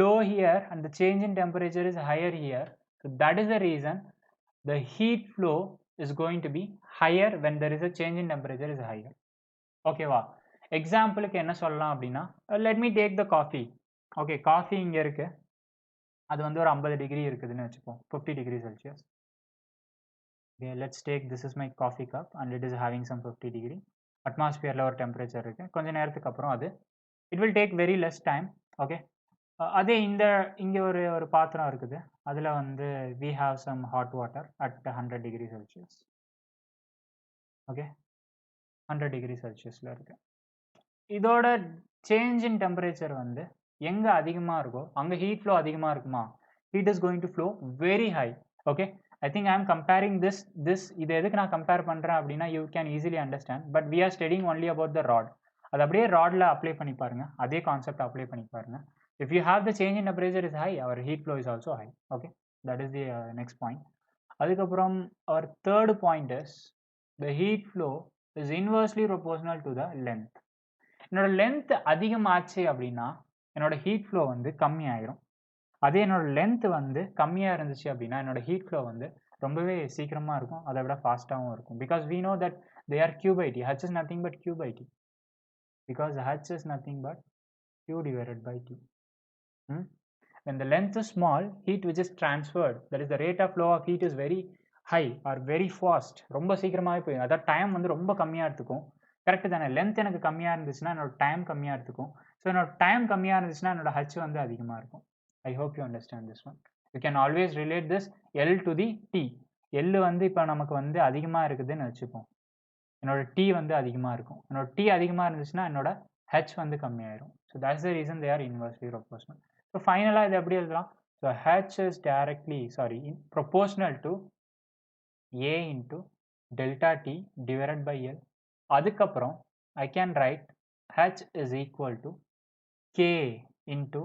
low here and the change in temperature is higher here. So that is the reason the heat flow is going to be higher when there is a change in temperature is higher. ஓகேவா? எக்ஸாம்பிளுக்கு என்ன சொல்லலாம் அப்படின்னா, let me take the coffee. Okay, coffee இங்கே இருக்கு, அது வந்து ஒரு 50 டிகிரி இருக்குதுன்னு வச்சுப்போம், 50 degree Celsius. Okay, let's take this is my coffee cup and it is having some 50 degree. அட்மாஸ்பியரில் ஒரு டெம்பரேச்சர் இருக்குது. கொஞ்சம் நேரத்துக்கு அப்புறம் அது it will take very less time. Okay, அதே இங்கே ஒரு பாத்திரம் இருக்குது, அதில் வந்து we have some hot water at 100 degree Celsius. Okay, 100 degree Celsiusல இருக்கு. இதோட சேஞ்ச் இன் டெம்பரேச்சர் வந்து எங்கே அதிகமாக இருக்கோ அங்கே ஹீட் ஃப்ளோ அதிகமாக இருக்குமா? Heat is going to flow very high. Okay, I think I am comparing this இது எதுக்கு நான் கம்பேர் பண்ணுறேன் அப்படின்னா you can easily understand, but we are studying only about the rod. அது அப்படியே ராடில் அப்ளை பண்ணி பாருங்க, அதே கான்செப்ட் அப்ளை பண்ணி பாருங்க. If you have the change in temperature is high, our heat flow is also high. Okay, that is the next point. அதுக்கப்புறம் our third point is the heat flow is inversely proportional to the length. என்னோட length அதிகமாச்சு அப்படின்னா என்னோட heat flow வந்து கம்மி ஆயிரும். அதே என்னோட லென்த் வந்து கம்மியாக இருந்துச்சு அப்படின்னா என்னோட ஹீட் ஃப்ளோ வந்து ரொம்பவே சீக்கிரமாக இருக்கும், அதை விட ஃபாஸ்ட்டாகவும் இருக்கும். Because we know that they are Q/T. H is nothing but Q/T. Because H is nothing but Q divided by T. When the length is small, heat which is transferred, that is the rate of flow of heat is very high or very fast. ரொம்ப சீக்கிரமாகவே போயிடும், அதாவது time வந்து ரொம்ப கம்மியாக எடுத்துக்கும். Correct தானே? Length எனக்கு கம்மியாக இருந்துச்சுன்னா என்னோட டைம் கம்மியாக எடுத்துக்கும். ஸோ என்னோட டைம் கம்மியாக இருந்துச்சுன்னா என்னோட H வந்து அதிகமாக இருக்கும். I hope you understand this one. You can always relate this L to the T. L வந்து இப்போ நமக்கு வந்து அதிகமாக இருக்குதுன்னு வச்சுப்போம், என்னோட T வந்து அதிகமாக இருக்கும். என்னோட T அதிகமாக இருந்துச்சுன்னா என்னோட H வந்து கம்மியாயிரும். So that's the reason they are inversely proportional. So ஃபைனலாக இது எப்படி எழுதலாம்? So H is proportional to A into delta T divided by L. அதுக்கப்புறம் I can write H is equal to K into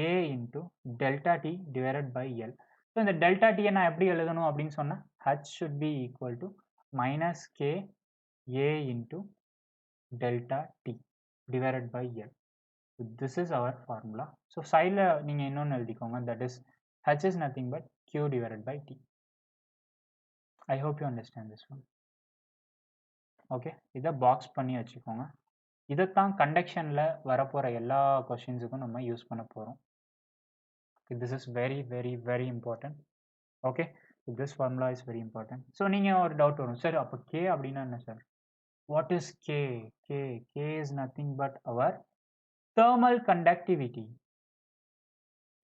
A into delta T divided by L. So இந்த delta T நான் எப்படி எழுதணும் அப்படின்னு சொன்னால் H should be equal to minus K A into delta T divided by L. So this is our formula. So சைடில் நீங்கள் இன்னொன்று எழுதிக்கோங்க, that is H is nothing but Q divided by T. I hope you understand this one. Okay, இதை box பண்ணி வச்சுக்கோங்க. இதைத்தான் கண்டக்ஷனில் வரப்போகிற எல்லா கொஷின்ஸுக்கும் நம்ம யூஸ் பண்ண போகிறோம். This is very very very important. Okay, so this formula is very important. So நீங்கள் ஒரு டவுட் வரும், சார் அப்போ K அப்படின்னா என்ன sir? What is K? K is nothing but our thermal conductivity.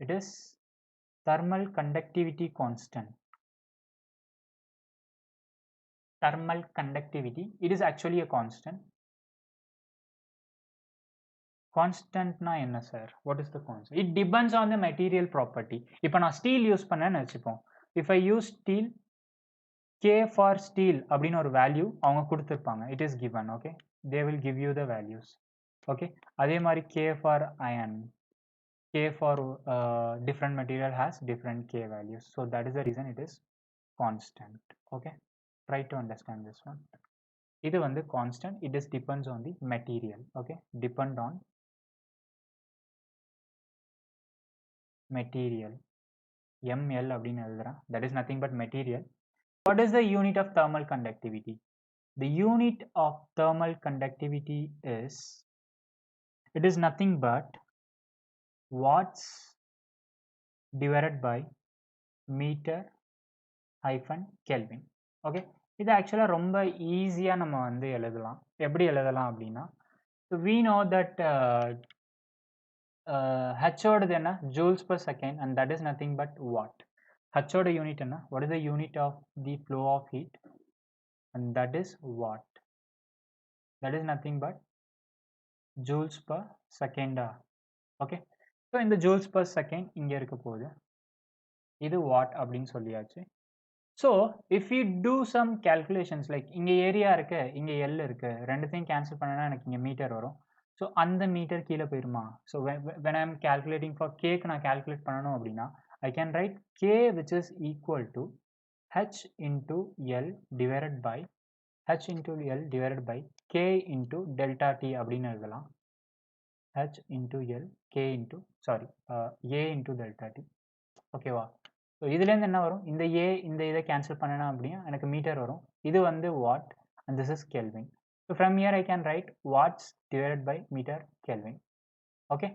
It is thermal conductivity constant. Thermal conductivity, it is actually a constant. கான்ஸ்டன்ட்னா என்ன sir? What is the constant? It depends on the material property. இப்போ நான் steel use பண்ணேன்னு வச்சுப்போம், if I use steel, K for steel அப்படின்னு ஒரு value அவங்க கொடுத்துருப்பாங்க, it is given. Okay, they will give you the values. Okay, அதே மாதிரி K for iron, K for different material has different K values, so that is the reason it is constant. Okay, try to understand this one. இது வந்து constant, it is depends on the material. Okay, depend on material, ml அப்படின்னு எழுதுறேன், that is nothing but material. What is the unit of thermal conductivity? The unit of thermal conductivity is, it is nothing but watts divided by meter hyphen Kelvin. Okay, இது ஆக்சுவலாக ரொம்ப ஈஸியாக நம்ம வந்து எழுதலாம். எப்படி எழுதலாம் அப்படின்னா, so we know that H ஓடது என்ன, joules per second, and that is nothing but watt. H ஓட யூனிட் என்ன, what is the unit of the flow of heat, and that is watt. That is nothing but joules per second. Okay, so இந்த joules per second இங்க இருக்க போகுது, இது watt அப்படின்னு சொல்லியாச்சு. So if we do some calculations, like இங்க area இருக்கு, இங்க L இருக்கு, ரெண்டுத்தையும் கேன்சல் பண்ணனா எனக்கு இங்க மீட்டர் வரும். ஸோ அந்த மீட்டர் கீழே போயிருமா? So when I am calculating for Kக்கு நான் calculate பண்ணணும் அப்படின்னா, I can write K which is equal to H into L divided by H into L divided by K into delta T அப்படின்னு எழுதலாம். H into L K into sorry A into delta T. ஓகேவா? So இதுலேருந்து என்ன வரும், இந்த A இந்த இதை cancel பண்ணனா அப்படின்னா எனக்கு மீட்டர் வரும், இது வந்து what and this is Kelvin. So from here I can write watts divided by meter Kelvin. Okay,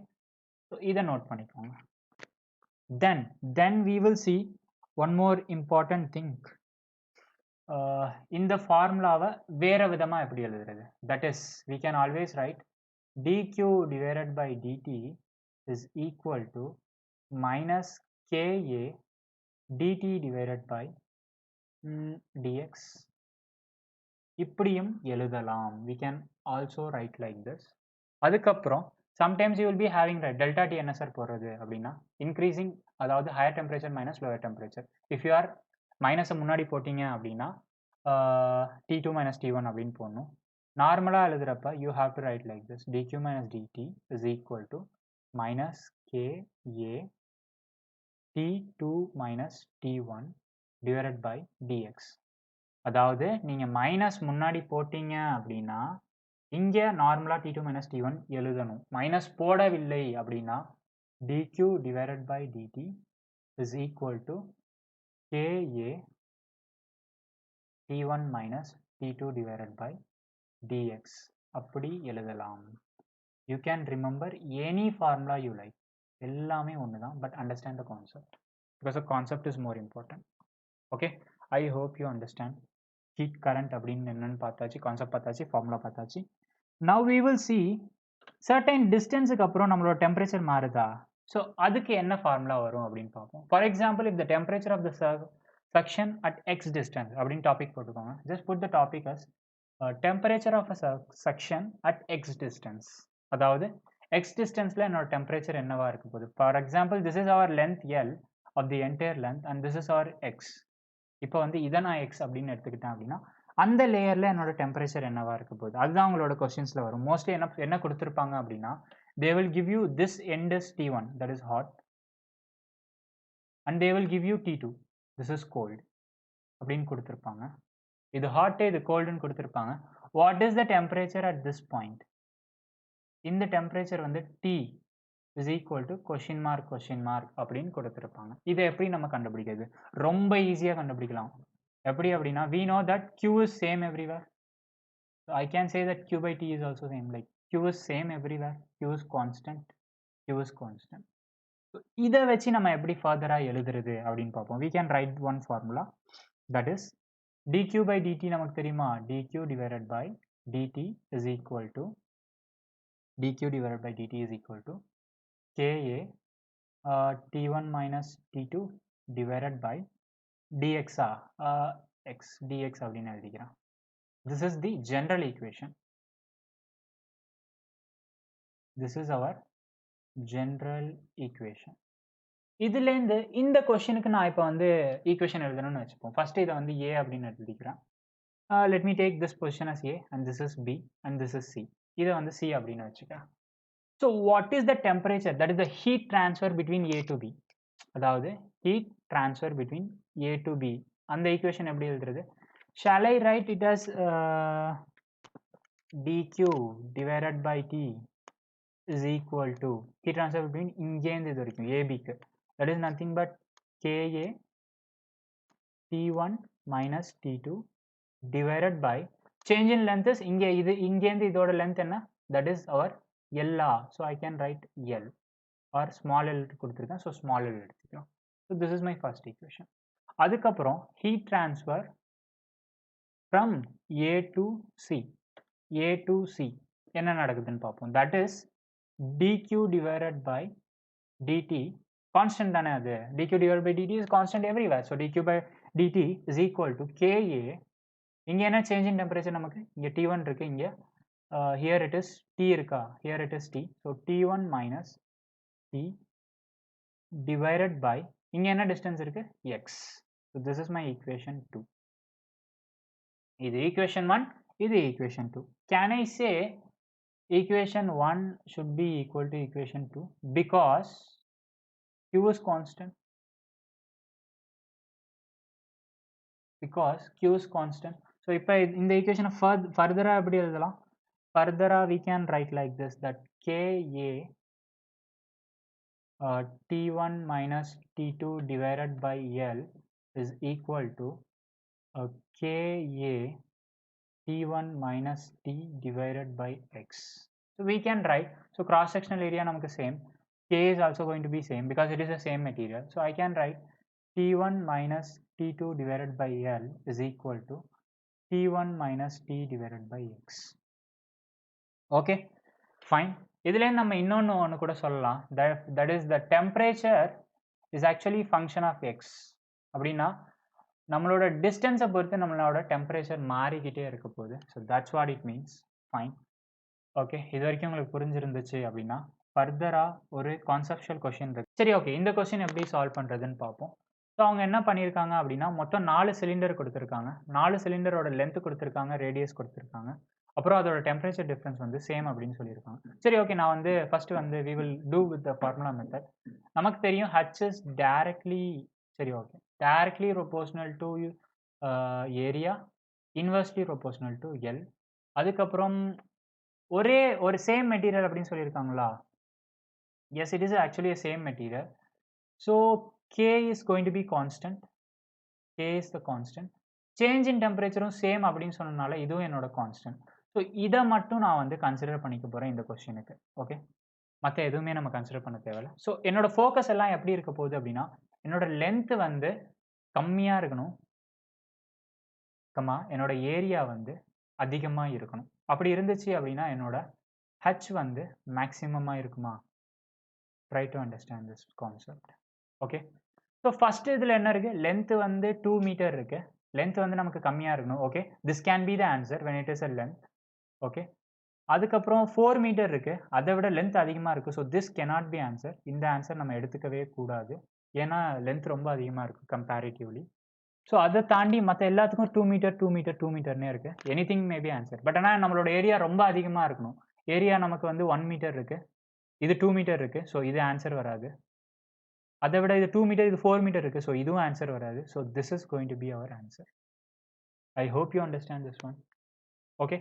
so இதை நோட் பண்ணிக்கோங்க. Then we will see one more important thing. இந்த ஃபார்முலாவை வேற விதமா எப்படி எழுதுறது, that is we can always write dq divided by dt is equal to minus ka dt divided by dx. இப்படியும் எழுதலாம், we can also write like this. அதுக்கப்புறம் sometimes you will be having delta t என்ன sir போடுறது அப்படின்னா, increasing அதாவது higher temperature minus lower temperature. if you are மைனஸை முன்னாடி போட்டிங்க அப்படின்னா T2 minus T1 அப்படின்னு போடணும். நார்மலாக எழுதுறப்ப you have to write like this, dq minus dt is equal to minus ka T2 minus T1 divided by dx. அதாவது நீங்கள் minus முன்னாடி போட்டிங்க அப்படின்னா இங்கே நார்மலாக T2 minus T1 எழுதணும், மைனஸ் போடவில்லை அப்படின்னா dq divided by dt is equal to ka T1 minus T2 divided by dx அப்படி எழுதலாம். You can remember any formula you like, எல்லாமே ஒன்று தான், but understand the concept because the concept is more important. Okay, I hope you understand. Heat current அப்படின்னு என்னன்னு பார்த்தாச்சு, concept பார்த்தாச்சு, formula பார்த்தாச்சு. Now we will see certain distanceக்கு அப்புறம் நம்மளோட டெம்பரேச்சர் மாறுதா, ஸோ அதுக்கு என்ன ஃபார்முலா வரும் அப்படின்னு பார்ப்போம். For example if the temperature of the suction at x distance அப்படின்னு டாபிக் போட்டுக்கோங்க, just put the topic as temperature of a suction at x distance. அதாவது x distanceல என்னோட டெம்பரேச்சர் என்னவா இருக்க போகுது. For example this is our length L of the entire length and this is our x. இப்போ வந்து இதை நான் x அப்படின்னு எடுத்துக்கிட்டேன் அப்படின்னா அந்த லேயரில் என்னோட டெம்பரேச்சர் என்னவா இருக்க போகுது, அதுதான் அவங்களோட கொஸ்டின்ஸில் வரும். மோஸ்ட்லி என்ன கொடுத்துருப்பாங்க அப்படின்னா, they will give you this end is T1 that is hot and they will give you T2 this is cold அப்படின்னு கொடுத்துருப்பாங்க. இது ஹாட்டு இது கோல்டுன்னு கொடுத்துருப்பாங்க. What is the temperature at this point, இந்த டெம்பரேச்சர் வந்து T is equal to question mark அப்படின்னு கொடுத்துருப்பாங்க. இதை எப்படி நம்ம கண்டுபிடிக்கிறது, ரொம்ப ஈஸியாக கண்டுபிடிக்கலாம். எப்படி அப்படின்னா, we know that Q is same everywhere, so I can say that Q by T is also same, like Q is same everywhere, Q is constant. So இதை வச்சு நம்ம எப்படி ஃபர்தராக எழுதுறது அப்படின்னு பார்ப்போம். we can write one formula, that is dq by dt நமக்கு தெரியுமா, dq divided by dt is equal to ka T1 minus T2 divided by dx x dx அப்படின்னு எழுதிக்கிறேன். This is the general equation. This is our general equation. இதுலேருந்து இந்த கொஷனுக்கு நான் இப்போ வந்து equation எழுதணும்னு வச்சுப்போம். ஃபர்ஸ்ட் இதை வந்து ஏ அப்படின்னு எழுதிக்கிறேன். Let me take this position as A and this is B and this is C. இதை வந்து சி அப்படின்னு வச்சுக்கிறேன். So what is the temperature, that is the heat transfer between A to B. அதாவது heat transfer between A to B. அந்த equation எப்படி எழுதுறது? Shall I write it as dq divided by t is equal to heat transfer between இங்கேருந்து இது வரைக்கும் ஏபிக்கு, that is nothing but ka t1 minus t2 divided by change in length is இங்கே இது இங்கேருந்து இதோட length என்ன, that is our LR, so I can write L or small l கொடுத்திருக்கேன், so small l எடுத்துக்கலாம். So this is my first equation. அதுக்கப்புறம் heat transfer from A to C, A to C என்ன நடக்குதுன்னு பார்ப்போம். that is dq divided by dt, constant தானே அது, dq divided by dt is constant everywhere, so dq by dt is equal to ka. இங்க என்ன change in temperature நமக்கு, இங்க T1 இருக்கு, இங்க here it is T இருக்கா, here it is T, so T1 minus T divided by இங்க என்ன distance இருக்கு, x. So this is my equation 2. இது equation 1, இது equation 2. Can I say equation 1 should be equal to equation 2 because q is constant, because q is constant. So இப்போ இந்த equation further எப்படி எழுதலாம், further we can write like this, that ka T1 minus T2 divided by L is equal to ka T1 minus T divided by x. So we can write, so cross sectional area நமக்கு same, k is also going to be same because it is the same material, so I can write T1 minus T2 divided by L is equal to T1 minus T divided by x. Okay, fine. இதுலேருந்து நம்ம இன்னொன்று ஒன்று கூட சொல்லலாம், that is the temperature is actually function of x. அப்படின்னா நம்மளோட டிஸ்டன்ஸை பொறுத்து நம்மளோட டெம்பரேச்சர் மாறிக்கிட்டே இருக்க போகுது. So that's what it means. Fine, okay, இது வரைக்கும் உங்களுக்கு புரிஞ்சிருந்துச்சு அப்படின்னா ஃபர்தராக ஒரு கான்செப்ஷுவல் கொஷின் இருக்கு. சரி, ஓகே, இந்த கொஷின் எப்படி சால்வ் பண்ணுறதுன்னு பார்ப்போம். ஸோ அவங்க என்ன பண்ணியிருக்காங்க அப்படின்னா மொத்தம் 4 சிலிண்டர் கொடுத்துருக்காங்க, 4 சிலிண்டரோட லென்த் கொடுத்துருக்காங்க, ரேடியஸ் கொடுத்துருக்காங்க, அப்புறம் அதோட டெம்பரேச்சர் டிஃப்ரென்ஸ் வந்து சேம் அப்படின்னு சொல்லியிருக்காங்க. சரி, ஓகே, நான் வந்து ஃபர்ஸ்ட் வந்து we will do with the formula method. நமக்கு தெரியும் H is directly, சரி, okay, directly proportional to area, inversely proportional to L. அதுக்கப்புறம் ஒரு சேம் மெட்டீரியல் அப்படின்னு சொல்லியிருக்காங்களா? Yes, it is actually a same material. So K is going to be constant. K is the constant. Change in temperature same அப்படின்னு சொன்னனால இதுவும் என்னோட constant. So இதை மட்டும் நான் வந்து கன்சிடர் பண்ணிக்க போகிறேன் இந்த கொஸ்டினுக்கு. ஓகே, மற்ற எதுவுமே நம்ம கன்சிடர் பண்ண தேவையில்லை. ஸோ என்னோட ஃபோக்கஸ் எல்லாம் எப்படி இருக்க போகுது அப்படின்னா என்னோட லென்த் வந்து கம்மியாக இருக்கணும், என்னோட ஏரியா வந்து அதிகமாக இருக்கணும். அப்படி இருந்துச்சு அப்படின்னா என்னோட H வந்து மேக்ஸிமமாக இருக்குமா? Try to understand this concept. Okay, so first இதில் என்ன இருக்குது, லென்த் வந்து 2 மீட்டர் இருக்குது, லென்த் வந்து நமக்கு கம்மியாக இருக்கணும். Okay, this can be the answer when it is a length. Okay, அதுக்கப்புறம் 4 மீட்டர் இருக்குது, அதை விட லென்த் அதிகமாக இருக்குது, so this cannot be answer. இந்த ஆன்சர் நம்ம எடுத்துக்கவே கூடாது, ஏன்னா லென்த் ரொம்ப அதிகமாக இருக்குது கம்பேரிட்டிவ்லி. ஸோ அதை தாண்டி மற்ற எல்லாத்துக்கும் 2 மீட்டர் 2 மீட்டர் 2 மீட்டர்னே இருக்குது, anything may be answer. But ஆனால் நம்மளோட ஏரியா ரொம்ப அதிகமாக இருக்கணும். ஏரியா நமக்கு வந்து 1 மீட்டர் இருக்குது, இது 2 மீட்டர் இருக்குது, ஸோ இது ஆன்சர் வராது. அதை விட இது 2 மீட்டர், இது 4 மீட்டர் இருக்குது, ஸோ இதுவும் ஆன்சர் வராது. So this is going to be our answer. I hope you understand this one. Okay.